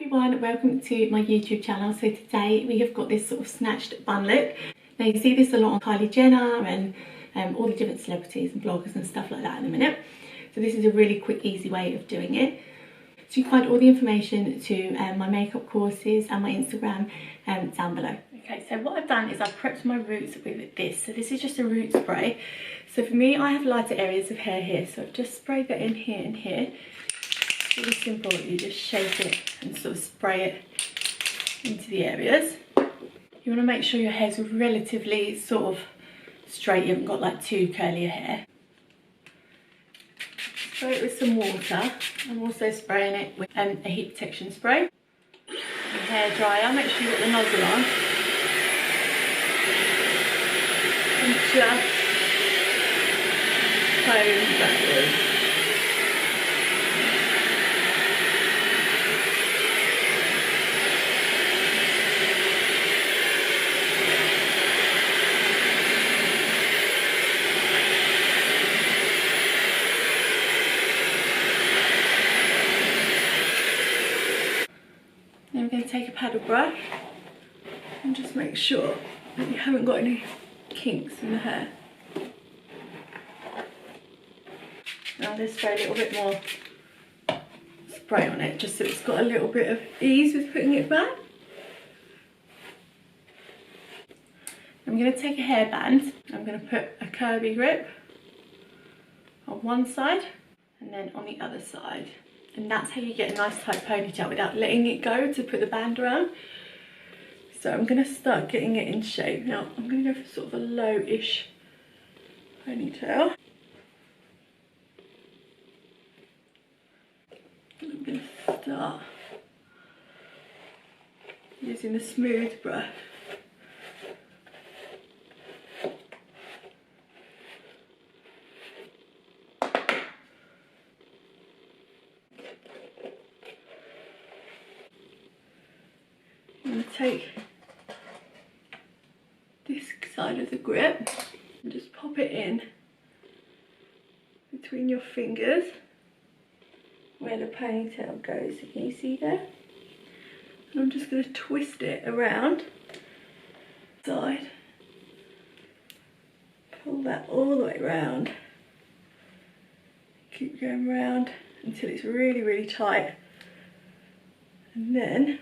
everyone, welcome to my YouTube channel. So today we have got this sort of snatched bun look. Now you see this a lot on Kylie Jenner and all the different celebrities and bloggers and stuff like that in a minute. So this is a really quick, easy way of doing it. So you can find all the information to my makeup courses and my Instagram down below. Okay, so what I've done is I've prepped my roots with this. So this is just a root spray. So for me, I have lighter areas of hair here. So I've just sprayed that in here and here. Really simple, you just shake it and sort of spray it into the areas. You want to make sure your hair's relatively sort of straight, you haven't got like too curly a hair. Spray it with some water. I'm also spraying it with a heat protection spray. Your hairdryer, make sure you've got the nozzle on. And just comb backwards. Then we're going to take a paddle brush and just make sure that you haven't got any kinks in the hair. Now just spray a little bit more spray on it, just so it's got a little bit of ease with putting it back. I'm going to take a hairband. I'm going to put a curvy grip on one side and then on the other side. And that's how you get a nice tight ponytail without letting it go to put the band around. So I'm going to start getting it in shape. Now I'm going to go for sort of a low-ish ponytail. And I'm going to start using the smooth brush. I'm going to take this side of the grip and just pop it in between your fingers where the ponytail goes. Can you see there? And I'm just going to twist it around side, pull that all the way around, keep going round until it's really, really tight, and then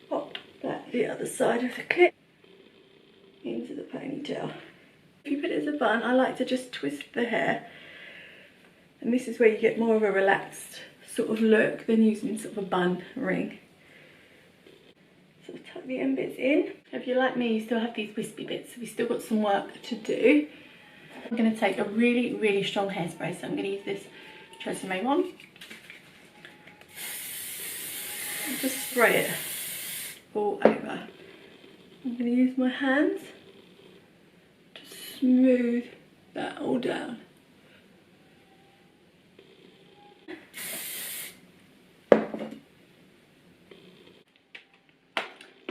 pop that the other side of the clip into the ponytail. If you put it as a bun, I like to just twist the hair, and this is where you get more of a relaxed sort of look than using sort of a bun ring. Sort of tuck the end bits in. If you're like me, you still have these wispy bits, so we've still got some work to do. I'm going to take a really, really strong hairspray, so I'm going to use this Tresemme one. And just spray it all over. I'm going to use my hands to smooth that all down.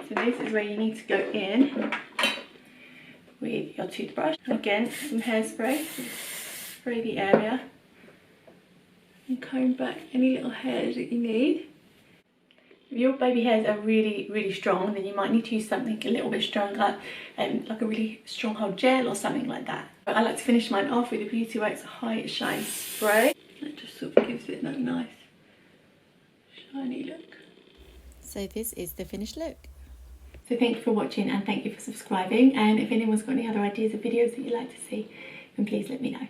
So this is where you need to go in with your toothbrush. Again, some hairspray, spray the area and comb back any little hairs that you need. If your baby hairs are really, really strong, then you might need to use something a little bit stronger, like a really stronghold gel or something like that. But I like to finish mine off with a Beauty Works High Shine Spray. That just sort of gives it that nice shiny look. So this is the finished look. So thank you for watching and thank you for subscribing, and if anyone's got any other ideas of videos that you'd like to see, then please let me know.